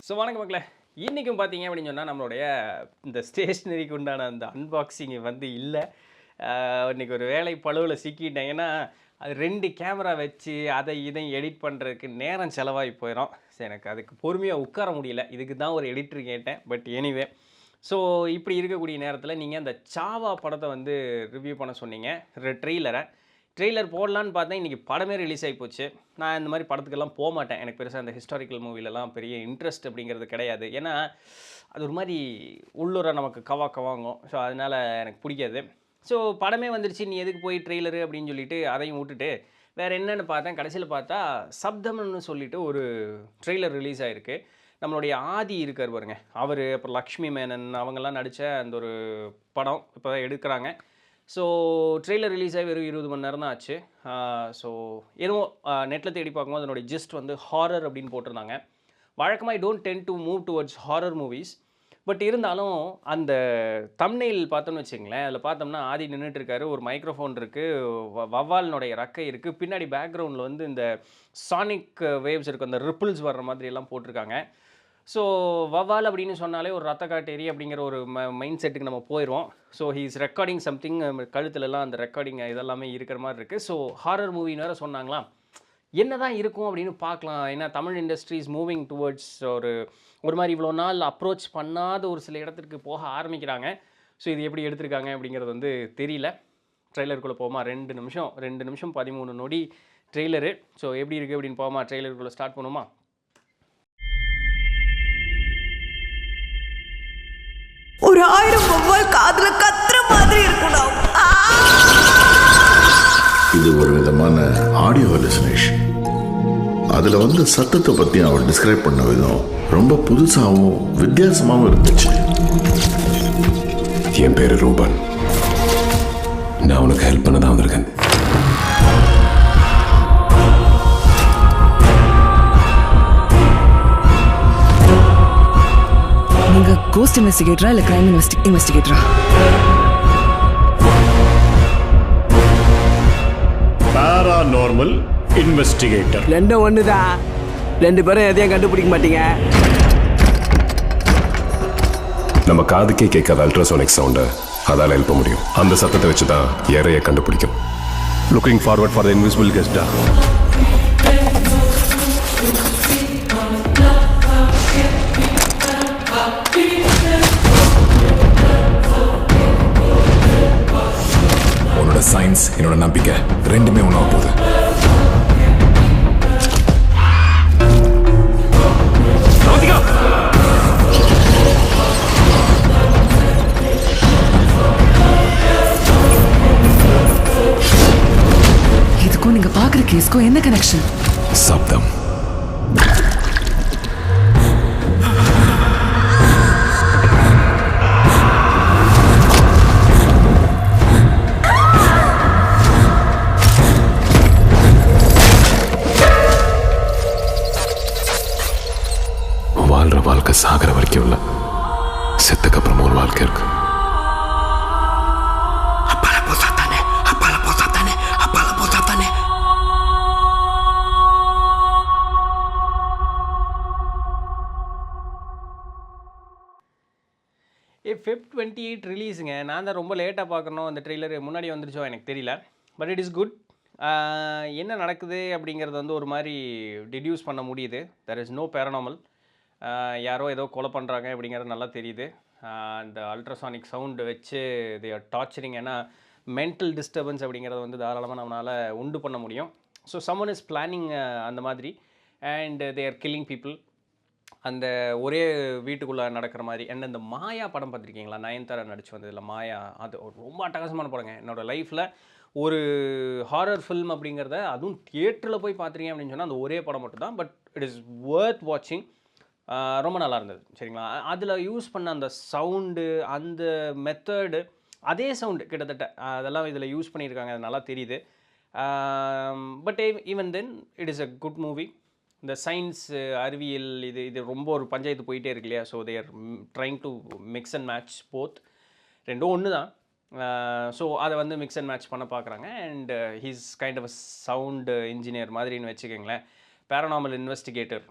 So வணக்கம் மக்களே. இன்றைக்கும் பார்த்தீங்க அப்படின்னு சொன்னால் நம்மளுடைய இந்த ஸ்டேஷ்னரிக்கு உண்டான அந்த அன்பாக்சிங் வந்து இல்லை. இன்றைக்கி ஒரு வேலை பளுவில் சிக்கிட்டேன். ஏன்னா அது 2 கேமரா வச்சு அதை இதையும் எடிட் பண்ணுறதுக்கு நேரம் செலவாகி போயிடும். சரி, எனக்கு அதுக்கு பொறுமையாக உட்கார முடியல. இதுக்கு தான் ஒரு எடிட்டர் கேட்டேன். பட் எனிவே, ஸோ இப்படி இருக்கக்கூடிய நேரத்தில் நீங்கள் அந்த சாவா படத்தை வந்து ரிவ்யூ பண்ண சொன்னீங்க, ட்ரெய்லர் போடலான்னு பார்த்தேன். இன்றைக்கி படமே ரிலீஸ் ஆகி போச்சு. நான் இந்த மாதிரி படத்துக்கெல்லாம் போக மாட்டேன். எனக்கு பெருசாக அந்த ஹிஸ்டாரிக்கல் மூவிலலாம் பெரிய இன்ட்ரெஸ்ட் அப்படிங்கிறது கிடையாது. ஏன்னா அது ஒரு மாதிரி உள்ளூர நமக்கு கவாங்கும். ஸோ அதனால் எனக்கு பிடிக்காது. ஸோ படமே வந்துருச்சு, நீ எதுக்கு போய் ட்ரெய்லரு அப்படின்னு சொல்லிட்டு அதையும் விட்டுட்டு வேறு என்னென்னு பார்த்தேன். கடைசியில் பார்த்தா சப்தம்னு சொல்லிட்டு ஒரு ட்ரெய்லர் ரிலீஸ் ஆகிருக்கு. நம்மளுடைய ஆதி இருக்கார் பாருங்க, அவர் அப்புறம் லக்ஷ்மி மேனன் அவங்கெல்லாம் நடித்த அந்த ஒரு படம் இப்போ தான் எடுக்கிறாங்க. ஸோ ட்ரெய்லர் ரிலீஸ் ஆகி வெறும் 20 மணி நேரம் தான் ஆச்சு. ஸோ ஏதோ நெட்டில் தேடி பார்க்கும்போது அதனுடைய ஜிஸ்ட் வந்து ஹாரர் அப்படின்னு போட்டிருந்தாங்க. வழக்கமாக I don't tend to move towards horror movies. But இருந்தாலும் அந்த தம்ப்நெயில் பார்த்தோன்னு வச்சுங்களேன், அதில் பார்த்தோம்னா ஆதி நின்றுட்டு இருக்காரு, ஒரு மைக்ரோஃபோன் இருக்குது, வவ்வாலினுடைய ரெக்கை இருக்குது, பின்னாடி பேக்ரவுண்டில் வந்து இந்த சானிக் வேவ்ஸ் இருக்குது, அந்த ரிப்பிள்ஸ் வர்ற மாதிரி எல்லாம் போட்டிருக்காங்க. ஸோ வவ்வால் அப்படின்னு சொன்னாலே ஒரு ரத்த காட்டேரி அப்படிங்கிற ஒரு மைண்ட் செட்டுக்கு நம்ம போயிடுவோம். So he is recording something, கழுத்துலலாம் அந்த ரெக்கார்டிங் இதெல்லாமே இருக்கிற மாதிரி இருக்குது. ஸோ ஹாரர் மூவின்னு வேறு சொன்னாங்களா, என்ன தான் இருக்கும் அப்படின்னு பார்க்கலாம். ஏன்னா Tamil industry is moving towards ஒரு மாதிரி இவ்வளோ நாள் அப்ரோச் பண்ணாத ஒரு சில இடத்துக்கு போக ஆரம்பிக்கிறாங்க. ஸோ இது எப்படி எடுத்திருக்காங்க அப்படிங்கிறது வந்து தெரியல. ட்ரெய்லருக்குள்ளே போமா, 2 நிமிஷம் 13 நொடி ட்ரெய்லரு. ஸோ எப்படி இருக்குது அப்படின்னு போமா, ட்ரெய்லருக்குள்ளே ஸ்டார்ட் பண்ணுமா. ஒரு 1000 வவ்வால் காதுல கத்துற மாதிரி இருக்கணும். இது ஒரு விதமான ஆடியோ ஹலுசினேஷன். அதுல வந்து சத்தத்தை பத்தி அவர் டிஸ்கிரைப் பண்ண விதம் ரொம்ப புதுசாகவும் வித்தியாசமாகவும் இருந்துச்சு. என் பேரு ரூபன். நான் உனக்கு ஹெல்ப் பண்ண தான் வந்திருக்கேன். நீங்க கோஸ்ட் இன்வெஸ்டிகேட்டரா இல்ல கிரைம் இன்வெஸ்டிகேட்டரா? Paranormal investigator. ரெண்டும் ஒண்ணுதான். 2 பேரும் எதையும் கண்டுபிடிக்க மாட்டீங்க. நம்ம காதுக்கே கேட்காத அல்ட்ராசோனிக் சவுண்டை அதால எழுப்ப முடியும். அந்த சத்தத்தை வச்சு தான் இறைய கண்டுபிடிக்கும். Looking forward for the invisible கெஸ்டா. உன்னோட சயின்ஸ், என்னோட நம்பிக்கை ரெண்டுமே ஒன்றா போகுது. இதுக்கும் நீங்க பாக்குற கேஸ்க்கும் என்ன கனெக்ஷன்? சப்தம். வாழ்ற வாழ்க்கை சாகிற வரைக்கும் இல்லை, செத்துக்கு அப்புறம் ஒரு வாழ்க்கை இருக்கு. Feb 28 ரிலீஸுங்க. நான் தான் ரொம்ப லேட்டாக பார்க்கணும். அந்த ட்ரெய்லரு முன்னாடி வந்துருச்சோ எனக்கு தெரியல. But it is good. என்ன நடக்குது அப்படிங்கிறது வந்து ஒரு மாதிரி டிடியூஸ் பண்ண முடியுது. There is no paranormal. யாரோ ஏதோ கொலை பண்ணுறாங்க அப்படிங்கிறது நல்லா தெரியுது. அந்த அல்ட்ராசானிக் சவுண்டு வச்சு தே ஆர் டார்ச்சரிங். ஏன்னா மென்டல் டிஸ்டர்பன்ஸ் அப்படிங்கிறத வந்து தாராளமாக நம்மளால் உண்டு பண்ண முடியும். ஸோ சம்மன் இஸ் பிளானிங் அந்த மாதிரி, and they are killing people. அந்த ஒரே வீட்டுக்குள்ளே நடக்கிற மாதிரி. அண்ட் அந்த மாயா படம் பார்த்துருக்கீங்களா? நயன்தாரா நடிச்சு வந்ததில்ல மாயா. அது ரொம்ப அட்டகாசமான படங்க. என்னோடய லைஃப்பில் ஒரு ஹாரர் ஃபில்ம் அப்படிங்கிறத, அதுவும் தியேட்டரில் போய் பார்த்துருக்கேன் அப்படின்னு சொன்னால் அந்த ஒரே படம் மட்டும் தான். பட் இட் இஸ் வர்த் வாட்சிங். ரொம்ப நல்லா இருந்தது. சரிங்களா? அதில் யூஸ் பண்ண அந்த சவுண்டு, அந்த மெத்தடு, அதே சவுண்டு கிட்டத்தட்ட அதெல்லாம் இதில் யூஸ் பண்ணியிருக்காங்க. அது நல்லா தெரியுது. But even then it is a good movie. இந்த சயின்ஸ், அறிவியல், இது ரொம்ப ஒரு பஞ்சாயத்து போயிட்டே இருக்கு இல்லையா? So there trying to mix and match both. ரெண்டும் ஒன்று தான். ஸோ அதை வந்து மிக்ஸ் அண்ட் மேட்ச் பண்ண பார்க்குறாங்க. And he's kind of a sound engineer மாதிரின்னு வச்சுக்கோங்களேன். பேரனாமல் இன்வெஸ்டிகேட்டர்,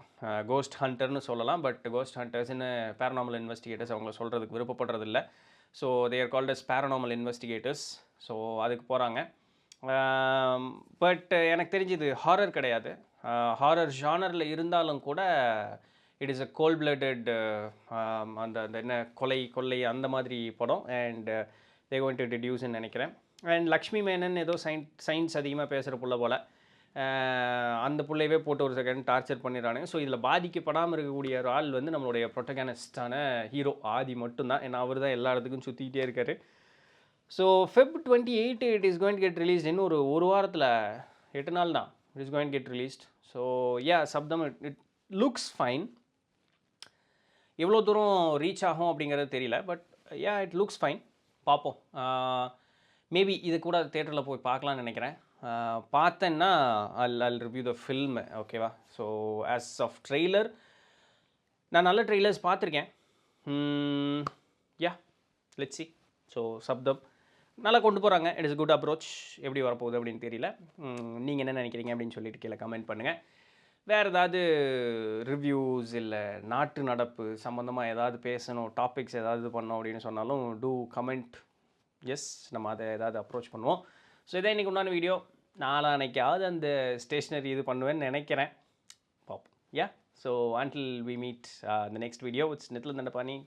கோஸ்ட் ஹண்டர்னு சொல்லலாம். பட் கோஸ்ட் ஹண்டர்ஸ்னு பேரனாமல் இன்வெஸ்டிகேட்டர்ஸ் அவங்கள சொல்கிறதுக்கு விருப்பப்படுறதில்ல. So they are called as paranormal investigators. So அதுக்கு போகிறாங்க. பட் எனக்கு தெரிஞ்சு இது ஹாரர் கிடையாது. ஹாரர் ஜானரில் இருந்தாலும் கூட it is a cold blooded அந்த அந்த என்ன கொள்ளை அந்த மாதிரி படம். அண்ட் தே கோயிங் டு டிடியூஸ்ன்னு நினைக்கிறேன். அண்ட் லக்ஷ்மி மேனன் ஏதோ சயின்ஸ் அதிகமாக பேசுகிற புள்ள போல், அந்த பிள்ளையவே போட்டு ஒரு செகண்ட் டார்ச்சர் பண்ணிடுறானுங்க. ஸோ இதில் பாதிக்கப்படாமல் இருக்கக்கூடிய ஒரு ஆள் வந்து நம்மளுடைய ப்ரொட்டகனிஸ்டான ஹீரோ ஆதி மட்டும்தான். ஏன்னா அவர் தான் எல்லா இடத்துக்கும் சுற்றிக்கிட்டே இருக்கார். So Feb 28 it is going get released. இன்னும் ஒரு வாரத்தில் 8 நாள் தான் it is going get released. So சப்தம் இட் லுக்ஸ் ஃபைன். எவ்வளோ தூரம் ரீச் ஆகும் அப்படிங்கிறது தெரியல. But it looks fine. பார்ப்போம். மேபி இது கூட தேட்டரில் போய் பார்க்கலான்னு நினைக்கிறேன். பார்த்தேன்னா I'll ரிவ்யூ த ஃபில்ம். ஓகேவா? ஸோ ஆஸ் ஆஃப் ட்ரெய்லர் நான் நல்ல ட்ரெய்லர்ஸ் பார்த்துருக்கேன். Let's see. ஸோ சப்தம் நல்லா கொண்டு போகிறாங்க. It is good approach. எப்படி வரப்போகுது அப்படின்னு தெரியல. நீங்கள் என்ன நினைக்கிறீங்க அப்படின்னு சொல்லிட்டு கீழே கமெண்ட் பண்ணுங்கள். வேறு ஏதாவது ரிவ்யூஸ் இல்லை நாட்டு நடப்பு சம்மந்தமாக ஏதாவது பேசணும், டாபிக்ஸ் ஏதாவது பண்ணோம் அப்படின்னு சொன்னாலும் டூ கமெண்ட். எஸ், நம்ம அதை ஏதாவது அப்ரோச் பண்ணுவோம். ஸோ இதான் இன்றைக்கி உண்டான வீடியோ. நாளான்னைக்காவது அந்த ஸ்டேஷ்னரி இது பண்ணுவேன்னு நினைக்கிறேன். பார்ப்போம். So until we meet the next video, it's Nithil Dandapani.